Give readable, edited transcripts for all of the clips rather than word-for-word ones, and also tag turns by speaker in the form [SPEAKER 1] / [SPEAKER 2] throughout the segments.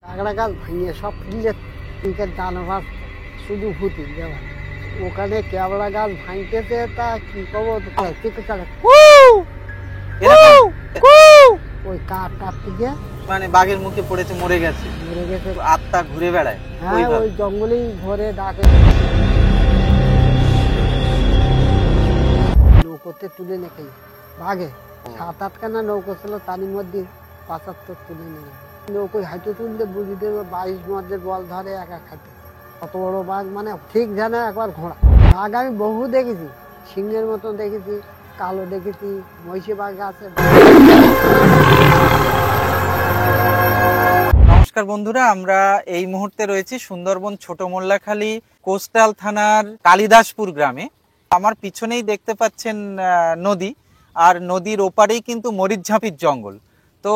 [SPEAKER 1] কাঁকড়া গাছ ভাঙিয়ে সব ফিরলে তিনকে দানা ভাত শুধু ভূতি দেওয়া ওখানে কেওড়া গাছ ভাঙতেছে তা কি করবো ওই কাঠ থেকে
[SPEAKER 2] মানে বাঘের মুখে পড়েছে, মরে গেছে, আত্মা ঘুরে বেড়ায়।
[SPEAKER 1] হ্যাঁ ওই জঙ্গলেই ঘরে ডাকে নৌকোতে তুলে নেই বাঘে 7-8খানা নৌকো ছিল, তার মধ্যে 75 তুলে নিয়ে নৌকোয় হাইটে তুলতে বুঝি দেবে 22 মধ্যে বল ধরে একা খাতে। কত বড় বাঘ, মানে ঠিক জানে একবার ঘোড়া। বাঘ আমি বহু দেখেছি, সিংহের মতো দেখেছি, কালো দেখেছি, মহিষী বাঘ আছে।
[SPEAKER 2] নমস্কার বন্ধুরা, আমরা এই মুহূর্তে রয়েছি সুন্দরবন ছোট মোল্লাখালী কোস্টাল থানার কালিদাসপুর গ্রামে। আমার পিছনেই দেখতে পাচ্ছেন নদী, আর নদীর ওপারেই কিন্তু মরিচঝাপির জঙ্গল। তো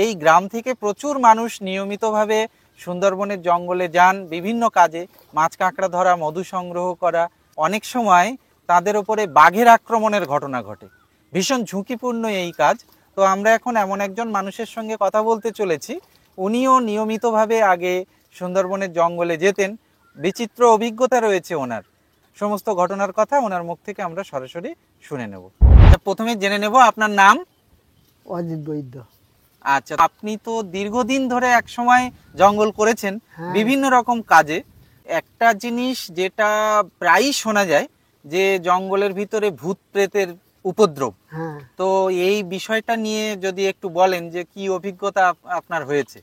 [SPEAKER 2] এই গ্রাম থেকে প্রচুর মানুষ নিয়মিতভাবে সুন্দরবনের জঙ্গলে যান বিভিন্ন কাজে, মাছ কাঁকড়া ধরা, মধু সংগ্রহ করা। অনেক সময় তাদের উপরে বাঘের আক্রমণের ঘটনা ঘটে, ভীষণ ঝুঁকিপূর্ণ এই কাজ। তো আমরা এখন এমন একজন মানুষের সঙ্গে কথা বলতে চলেছি, উনিও নিয়মিতভাবে আগে সুন্দরবনের জঙ্গলে যেতেন, বিচিত্র অভিজ্ঞতা রয়েছে ওনার। সমস্ত ঘটনার কথা ওনার মুখ থেকে আমরা সরাসরি শুনে নেব। প্রথমে জেনে নেব আপনার নাম।
[SPEAKER 1] অজিত বৈদ্য।
[SPEAKER 2] আচ্ছা, আপনি তো দীর্ঘদিন ধরে এক সময় জঙ্গল করেছেন বিভিন্ন রকম কাজে। একটা জিনিস যেটা প্রায়ই শোনা যায় যে জঙ্গলের ভিতরে ভূত প্রেতের উপদ্রব। তো এই বিষয়টা নিয়ে যদি একটু বলেন যে কি অভিজ্ঞতা আপনার হয়েছে।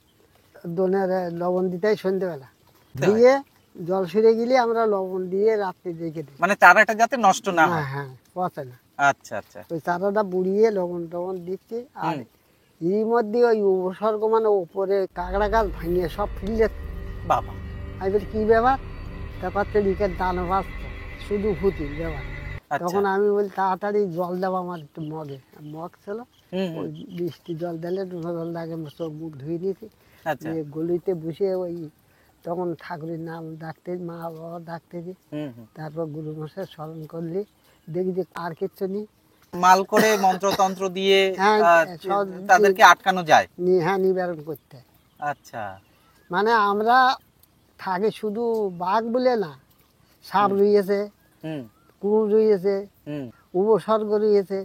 [SPEAKER 1] দোনের লবণ দিতেই সন্ধ্যেবেলা দিয়ে জল সরে গেলে আমরা লবণ দিয়ে রাত্রে রেখে দিই,
[SPEAKER 2] মানে চারাটা যাতে নষ্ট না হয়।
[SPEAKER 1] হ্যাঁ পচে না।
[SPEAKER 2] আচ্ছা আচ্ছা,
[SPEAKER 1] ওই চারাটা বুড়িয়ে লবণ টবণ দিচ্ছি। আর এর মধ্যে ওই উপসর্গ মানে উপরে কাঁকড়া গাছ ভাঙিয়ে সব ফিরলে
[SPEAKER 2] বাবা।
[SPEAKER 1] আমি বলি কি ব্যাপার, তারপর তো লিখের দানা ভাসত শুধু ভূতি ব্যাপার। তখন আমি বলি তাড়াতাড়ি জল দেবো আমার একটু মগে, মগ ছিল ওই বৃষ্টি জল দিলে ডুনো জল আগে চোখ মুখ ধুয়ে দিয়েছি। গলিতে বসে ওই তখন ঠাকুরের নাম ডাকতে, মা বাবা ডাকতেছি, তারপর গুরু মশাই স্মরণ করলি দেখি যে আর কিচ্ছু নেই।
[SPEAKER 2] মাল করে মন্ত্রতন্ত্র দিয়ে তাদেরকে আটকানো যায়।
[SPEAKER 1] হ্যাঁ, নিবারণ করতে।
[SPEAKER 2] আচ্ছা,
[SPEAKER 1] মানে আমরা থাকি শুধু বাঘ বলে না, সাপ রয়েছে, কুকুর রয়েছে, উপসর্গ রয়েছে,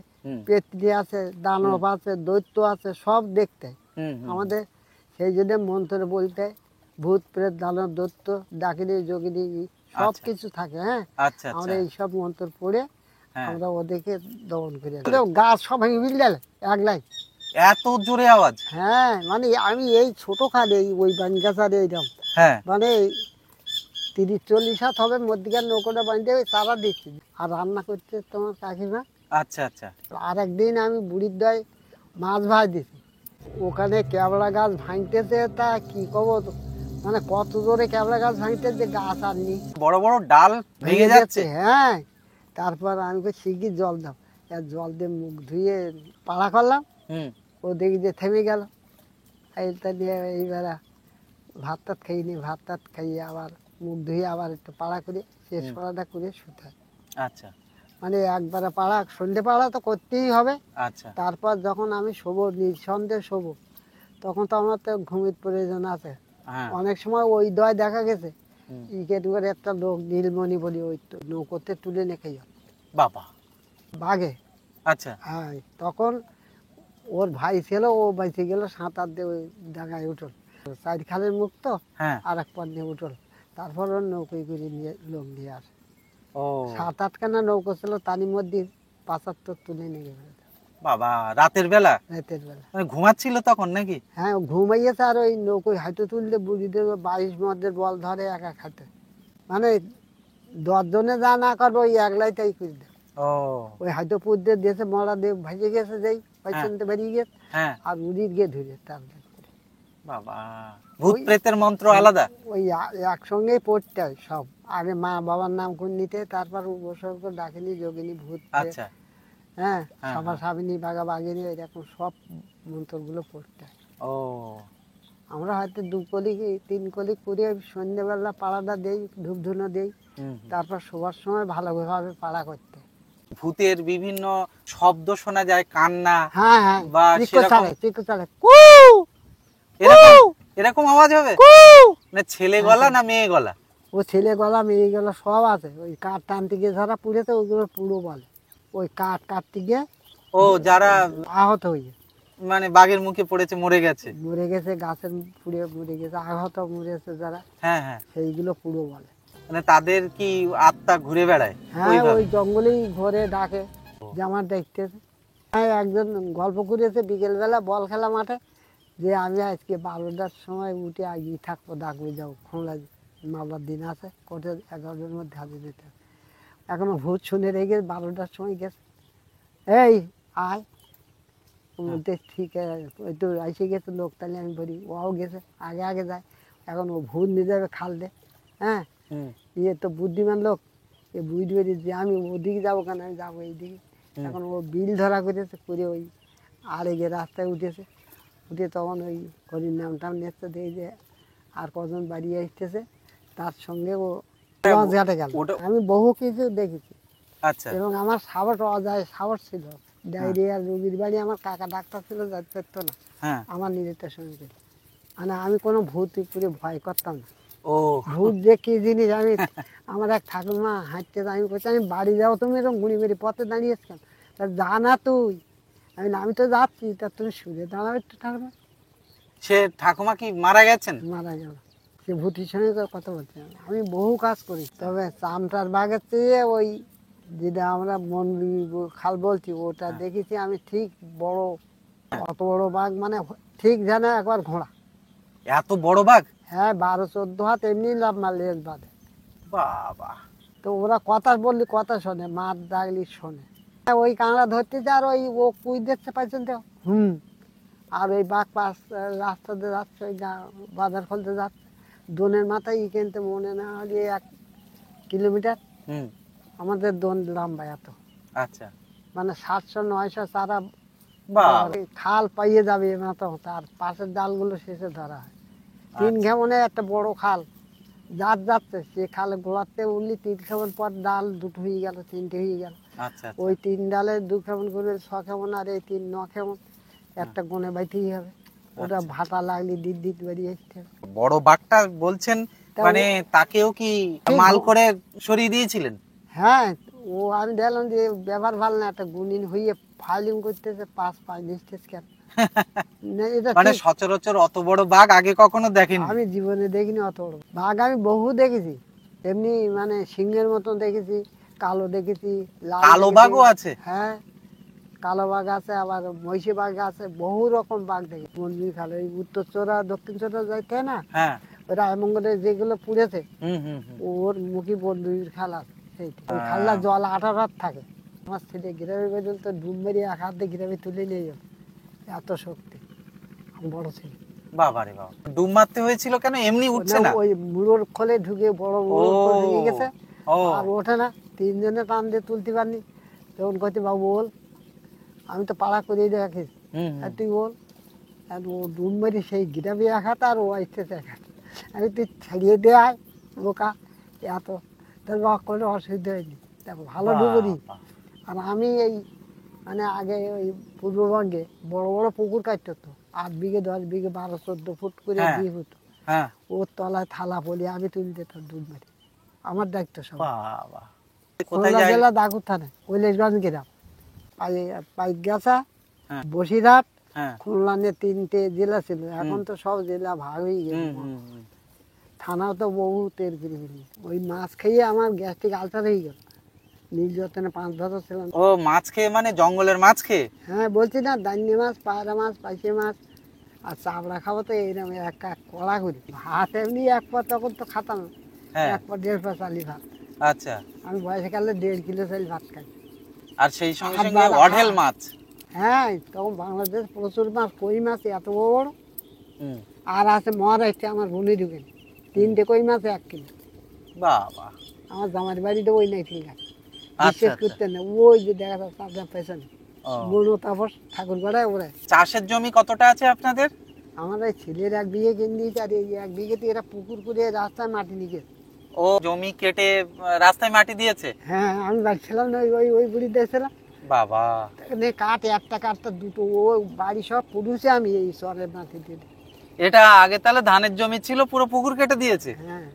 [SPEAKER 1] পেতনি আছে, দানব আছে, দৈত্য আছে, সব দেখতে আমাদের। সেই জন্য মন্ত্রে বলতে ভূত প্রেত দানব দৈত্য ডাকিনি যোগিনী সব কিছু থাকে। হ্যাঁ, আমরা এইসব মন্ত্র পড়ে আমরা ওদেরকে দমন করি। গাছ সব ভেঙে বিল এক লাইন,
[SPEAKER 2] এত জোরে আওয়াজ।
[SPEAKER 1] হ্যাঁ, মানে আমি এই ছোট খালে ওই বান গাছার এইরকম মানে 30-40 হাত হবে, মধ্যিখানে নৌকোটা বাঁধতে তারা দিচ্ছি আর রান্না করছে তোমার কাকিমা।
[SPEAKER 2] আচ্ছা আচ্ছা।
[SPEAKER 1] আর একদিন আমি বুড়ির দয় মাছ ভাজ দিছি, ওখানে কেওড়া গাছ ভাঙতেছে তা কি করবো, মানে কত জোরে কেওড়া গাছ ভাঙতেছে, গাছ আর নি
[SPEAKER 2] বড় বড় ডাল ভেঙে যাচ্ছে।
[SPEAKER 1] হ্যাঁ, তারপর আমি শিগগির জল দাও, জল দিয়ে মুখ ধুয়ে পাড়া করলাম। ও দেখি যে থেমে গেল। এইটা দিয়ে এইবার ভাত টাত খাইনি, ভাত টাত খাইয়ে আবার মুখ ধুয়ে আবার একটু পাড়া করে শেষ পাড়াটা করে শুতে।
[SPEAKER 2] আচ্ছা,
[SPEAKER 1] মানে একবারে পাড়া, সন্ধে পাড়া তো করতেই হবে।
[SPEAKER 2] আচ্ছা,
[SPEAKER 1] তারপর যখন আমি শোবো, নিঃসন্দেহে শোবো, তখন তো আমার তো ঘুমের প্রয়োজন আছে। অনেক সময় ওই দয় দেখা গেছে ইকেট করে একটা লোক নীলমণি বলি ওই নৌকোতে তুলে নেখে যান
[SPEAKER 2] বাবা
[SPEAKER 1] বাঘে।
[SPEAKER 2] আচ্ছা,
[SPEAKER 1] হ্যাঁ, তখন ওর ভাই ছিল, ও বেঁচে গেল, সাঁতার দিয়ে ওই ডাঙায় উঠল, 4 খালের মুখ তো, আর এক পর নিয়ে উঠল। তারপর ওর নৌকোয় করে নিয়ে লোক নিয়ে আসে। 7-8খানা নৌকো ছিল, তার মধ্যে 75 তুলে নিয়ে গেল
[SPEAKER 2] বাবা। রাতের বেলা?
[SPEAKER 1] রাতের বেলা।
[SPEAKER 2] মানে ঘুমাচ্ছিল তখন নাকি?
[SPEAKER 1] হ্যাঁ, ঘুমাইয়েছে। আর ওই নৌকোয় হাইটে তুললে বুঝি দেবে 22 মধ্যে বল ধরে একা খাতে, মানে 10 জনে যা না করবে ওই একলাইটাই করে দেয়। ওই হাইটে পুর দিয়ে দিয়েছে, মরা দিয়ে ভেজে গেছে, যেই পাইতে বেরিয়ে গেছে, আর উড়ির গিয়ে ধরে তার
[SPEAKER 2] বাবা। ভূত প্রেতের মন্ত্র আলাদা,
[SPEAKER 1] ওই একসঙ্গেই পড়তে হয় সব। আগে মা বাবার নাম কোন নিতে, তারপর উপসর্গ ডাকিনি যোগিনী ভূত।
[SPEAKER 2] আচ্ছা,
[SPEAKER 1] হ্যাঁ, সবার সাবিনী বাঘা বাঘিনী এরকম সব মন্ত্রগুলো পড়তে হয়। আমরা হয়তো 2 কলি 3 কলি করে সন্ধ্যেবেলা পাড়াটা দেই, ধূপ ধুনো দেই, তারপর শোবার সময় ভালোভাবে পাড়া করতে।
[SPEAKER 2] ভূতের বিভিন্ন শব্দ শোনা যায়, কান্না।
[SPEAKER 1] হ্যাঁ,
[SPEAKER 2] বা এরকম আওয়াজ হবে? না ছেলে গলা না মেয়ে গলা?
[SPEAKER 1] ও ছেলে গলা মেয়ে গলা সব আছে। ওই কাঠ টানতে গিয়ে যারা পুড়েছে ওইগুলো পুরো বলে। ওই কাঠ কাটতে গিয়ে
[SPEAKER 2] ও যারা
[SPEAKER 1] আহত হয়ে
[SPEAKER 2] মানে বাঘের মুখে পড়েছে, মরে গেছে।
[SPEAKER 1] মরে গেছে, গাছের পুড়ে মরে গেছে, আহত মরেছে যারা,
[SPEAKER 2] হ্যাঁ হ্যাঁ,
[SPEAKER 1] সেইগুলো পুরো বলে।
[SPEAKER 2] মানে তাদের কি আত্মা ঘুরে বেড়ায়?
[SPEAKER 1] হ্যাঁ,
[SPEAKER 2] ওইভাবে?
[SPEAKER 1] ওই জঙ্গলেই ঘরে ডাকে যে আমার দেখতেছে। হ্যাঁ, একজন গল্প করেছে বিকেলবেলা বল খেলা মাঠে যে আমি আজকে 12টার সময় উঠে আগিয়ে থাকবো, ডাকবো যাও খোলা মাবার দিন আছে কোর্টে 11টার মধ্যে হাজির হতে হবে। এখনো ভূত শুনে রেখে 12টার সময় গেছে, এই আয় বলতে ঠিক আছে, ওই তো এসে গেছে লোক, তাহলে আমি বলি ওও গেছে আগে আগে যায়। এখন ও ভূত নিয়ে যাবে খালতে। হ্যাঁ, ইয়ে তো বুদ্ধিমান লোক, এ বুঝতে পেরেছি যে আমি ওদিকে যাবো কেন, আমি যাবো এইদিকে। এখন ও বিল ধরা করেছে, করে ওই আরেকে রাস্তায় উঠেছে, উঠে তখন ওই হরির নাম টাম নিচ্ছে, দেখি যে আর কজন বাড়ি আসতেছে, তার সঙ্গে ও লঞ্চ ঘাটে গেল। আমি বহু কিছু দেখেছি।
[SPEAKER 2] আচ্ছা,
[SPEAKER 1] এবং আমার সাবট অজায় সাবট ছিল, ডায়রিয়ার রোগীর বাড়ি আমার কাকা ডাক্তার ছিল, যাতে পারতো না,
[SPEAKER 2] হ্যাঁ,
[SPEAKER 1] আমার নিজেরটা সঙ্গে। মানে আমি কোনো ভূত পুরে ভয় করতাম না।
[SPEAKER 2] ও
[SPEAKER 1] ভূত যে কি জিনিস, আমি আমার এক ঠাকুমা হাঁটতে, আমি বলছি আমি বাড়ি যাও, তুমি এরকম গুঁড়ি মেরি পথে দাঁড়িয়েছ কেন? তা যা না তুই, আমি তো যাচ্ছি, তা তুমি শুনে দাঁড়াবে একটু ঠাকুমা।
[SPEAKER 2] সে ঠাকুমা কি মারা গেছেন?
[SPEAKER 1] মারা গেল। সে ভূতির সঙ্গে তো কথা বলছি, আমি বহু কাজ করি। তবে চামটার বাগের চেয়ে ওই যেটা আমরা খাল বলছি ওটা দেখেছি আমি, ঠিক বড়, অত বড় বাঘ, মানে ঠিক যেন একবার ঘোড়া।
[SPEAKER 2] এত বড় বাঘ?
[SPEAKER 1] হ্যাঁ, 12-14 হাত এমনি লাভ মারলে বাঁধে।
[SPEAKER 2] বাবা,
[SPEAKER 1] তো ওরা কথা বললি কথা শোনে, মাছ ডাকলি শোনে। ওই কাঁকড়া ধরতেছে, আর ওই ও কুই দেখতে পাইছেন তো, আর ওই বাঘ পাশ রাস্তাতে যাচ্ছে, ওই বাজার খুলতে যাচ্ছে, দোনের মাথায় কিনতে মনে না হলে 1 কিলোমিটার। আমাদের দোন লম্বা এত,
[SPEAKER 2] আচ্ছা,
[SPEAKER 1] মানে 700-900 চারা
[SPEAKER 2] বাবা,
[SPEAKER 1] খাল পাইয়ে যাবে মতো, তার পাশের ডালগুলো শেষে ধরা হয়। 3
[SPEAKER 2] আচ্ছা।
[SPEAKER 1] ঘেমনে একটা বড় খাল যাচ্ছে, সে খালে গোড়াতে উঠলি 3 খেমন পর ডাল 2টো হয়ে গেল, 3টে হয়ে গেল।
[SPEAKER 2] আচ্ছা,
[SPEAKER 1] ওই 3 ডালে 2 খেমন করে 6 খেমন, আর এই 3 9 খেমন, একটা গনে বাইতেই হবে। ওটা ভাটা লাগলি দিত বেরিয়ে আসতে হবে।
[SPEAKER 2] বড় বাঘটা বলছেন, মানে তাকেও কি মাল করে সরিয়ে দিয়েছিলেন?
[SPEAKER 1] হ্যাঁ, ও আমি দেখলাম যে ব্যবহার ভালো না, একটা গুণিন হয়ে ফাইলিং করতেছে 5 নিস্টেজ কেন। না, এটা
[SPEAKER 2] মানে
[SPEAKER 1] ঠিক।
[SPEAKER 2] সচরাচর অত বড় বাঘ আগে কখনো দেখেনি?
[SPEAKER 1] আমি জীবনে দেখিনি অত বড় বাঘ, আমি বহু দেখেছি, এমনি মানে সিংহের মতন দেখেছি, কালো দেখেছি, লাল
[SPEAKER 2] কালো
[SPEAKER 1] দেখেছি।
[SPEAKER 2] বাঘও আছে?
[SPEAKER 1] হ্যাঁ, কালো বাঘ আছে, আবার মহিষী বাঘ আছে, বহু রকম বাঘ দেখি। মন্দির খাল, ওই উত্তর চোরা দক্ষিণ চোরা যাইতে হয় না,
[SPEAKER 2] হ্যাঁ,
[SPEAKER 1] ওই রায়মঙ্গলে যেগুলো পুড়েছে,
[SPEAKER 2] হুম হুম হুম।
[SPEAKER 1] ওর মুখী বন্ধুর খাল আছে, সেইটা। ওই খালটা জল 18 রাত থাকে। আমার ছেলে গ্রামে বেরোল তো ডুব মেরে এক হাত দিয়ে গ্রামে তুলে নিয়ে গেল, এত শক্তি। আমি বড় ছেলে।
[SPEAKER 2] বাবারে বাবা, ডুব মারতে হয়েছিল কেন? এমনি উঠছে না?
[SPEAKER 1] ওই মুড়োর খোলে ঢুকে, বড় মুড়োর খোলে ঢুকে গেছে,
[SPEAKER 2] ও
[SPEAKER 1] আর ওঠে না। 3 জনে টান দিয়ে তুলতে পারিনি। তখন কইতে বাবু বল, আমি তো পাড়া করে রাখিস, আর তুই বল। আর ও ডুব মেরে সেই গ্রামে এক হাত, আর ও আসতেছে এক হাত। আমি তুই ছাড়িয়ে দে আয় বোকা, এত তোর বাক কোনো অসুবিধা হয়নি, দেখো ভালো ডুবুরি। আর আমি এই মানে আগে ওই পূর্ববঙ্গে বড় বড় পুকুর কাটতো তো, 8 বিঘে 10 বিঘে 12-14 ফুট করে দিয়ে হতো।
[SPEAKER 2] হ্যাঁ,
[SPEAKER 1] ওর তলায় থালা পলি আমি তুলে দিতাম দুধ মেরে, আমার দায়িত্ব সব।
[SPEAKER 2] বাবা, কোথায়
[SPEAKER 1] খুলনা
[SPEAKER 2] যায়?
[SPEAKER 1] জেলা দাগুর থানা, কৈলাসগঞ্জ গ্রাম, পাইকগাছা,
[SPEAKER 2] হ্যাঁ,
[SPEAKER 1] বসিরহাট,
[SPEAKER 2] হ্যাঁ,
[SPEAKER 1] খুলনা নিয়ে 3টে জেলা ছিল। এখন তো সব জেলা ভাগ হয়ে গেছে, থানাও তো বহু টের করে ফেলি। ওই মাছ খেয়ে আমার গ্যাস্ট্রিক আলসার হয়ে গেল, নির্যাতনে 5 বছর ছিলাম।
[SPEAKER 2] ও মাছ খেয়ে, মানে জঙ্গলের মাছ খেয়ে?
[SPEAKER 1] হ্যাঁ, বলছি না, দান্নি মাছ, পায়রা মাছ, পাইসে মাছ, আর চাবড়া খাবো তো এইরকম এক কড়া করি। ভাত এমনি 1 পা তখন তো খাতাম, 1 পা 1.5 পা চালি ভাত।
[SPEAKER 2] আচ্ছা,
[SPEAKER 1] আমি বয়সকালে 1.5 কিলো চাল ভাত খাই।
[SPEAKER 2] আর সেই সঙ্গে সঙ্গে অঢেল মাছ?
[SPEAKER 1] হ্যাঁ, তখন বাংলাদেশ প্রচুর মাছ, কই মাছ এত বড় বড়।
[SPEAKER 2] হুম,
[SPEAKER 1] আর আছে মহারাষ্ট্রে আমার বোনে ঢুকে 3টে কই মাছ 1 কিলো।
[SPEAKER 2] বাবা,
[SPEAKER 1] আমার জামার বাড়িতে ওই নাই ঠিক আছে,
[SPEAKER 2] আচ্ছা,
[SPEAKER 1] বিশ্বাস করতে না। ওই যে দেখা যাচ্ছে আপনার পেছনে বড় তাপস ঠাকুর গড়ায় ওরা।
[SPEAKER 2] চাষের জমি কতটা আছে আপনাদের?
[SPEAKER 1] আমার এই ছেলের 1 বিঘে কিনে দিয়েছে, আর এই 1 বিঘেতে এরা পুকুর করে রাস্তায় মাটি নিয়ে গেছে।
[SPEAKER 2] ও জমি কেটে রাস্তায় মাটি দিয়েছে?
[SPEAKER 1] হ্যাঁ, আমি বাড়ছিলাম না, ওই ওই বুড়ি দেখছিলাম।
[SPEAKER 2] বাবা,
[SPEAKER 1] কাঠ একটা কাঠটা 2টো, ও বাড়ি সব পুরুষে আমি এই চরের মাটি দিয়ে দিই।
[SPEAKER 2] এটা আগে তাহলে ধানের জমি ছিল, পুরো পুকুর কেটে দিয়েছে?
[SPEAKER 1] হ্যাঁ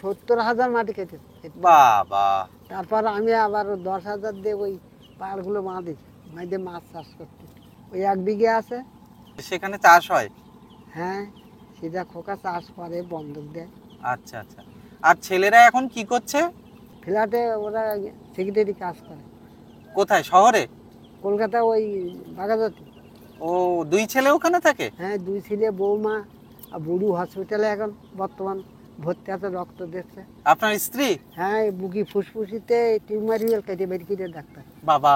[SPEAKER 1] 70,000 মাটি কেটেছে।
[SPEAKER 2] বাবা।
[SPEAKER 1] তারপর আমি আবার 10,000 দিয়ে ওই পাড়গুলো বাঁধে মাছ চাষ করতে। ওই 1 বিঘে আছে,
[SPEAKER 2] সেখানে চাষ হয়?
[SPEAKER 1] হ্যাঁ সেটা খোকা চাষ করে, বন্ধক দেয়।
[SPEAKER 2] আচ্ছা আচ্ছা। আর ছেলেরা এখন কি করছে?
[SPEAKER 1] ফ্ল্যাটে ওরা সেক্রেটারি কাজ করে।
[SPEAKER 2] কোথায়, শহরে?
[SPEAKER 1] কলকাতা ওই বাগাজাতি।
[SPEAKER 2] ও, 2 ছেলে ওখানে থাকে?
[SPEAKER 1] হ্যাঁ 2 ছেলে, বৌমা। আর বুড়ু হসপিটালে এখন বর্তমান ভর্তি আছে, রক্ত দিচ্ছে।
[SPEAKER 2] আপনার স্ত্রী?
[SPEAKER 1] হ্যাঁ এই বুকি ফুসফুসিতে টিউমার হয়ে কেটে বের করে ডাক্তার।
[SPEAKER 2] বাবা,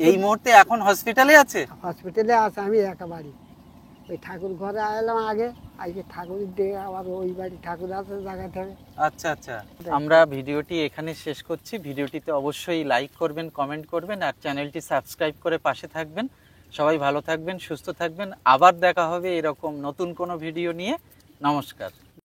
[SPEAKER 2] এই মুহূর্তে এখন হসপিটালে আছে?
[SPEAKER 1] হসপিটালে আছে, আমি একা বাড়ি। ওই ঠাকুর ঘরে এলাম আগে, আজকে ঠাকুর দিয়ে আবার ওই বাড়ি ঠাকুর আছে জায়গা থেকে।
[SPEAKER 2] আচ্ছা আচ্ছা। আমরা ভিডিওটি এখানে শেষ করছি। ভিডিওটিতে অবশ্যই লাইক করবেন, কমেন্ট করবেন আর চ্যানেলটি সাবস্ক্রাইব করে পাশে থাকবেন। সবাই ভালো থাকবেন, সুস্থ থাকবেন। আবার দেখা হবে এরকম নতুন কোনো ভিডিও নিয়ে। নমস্কার।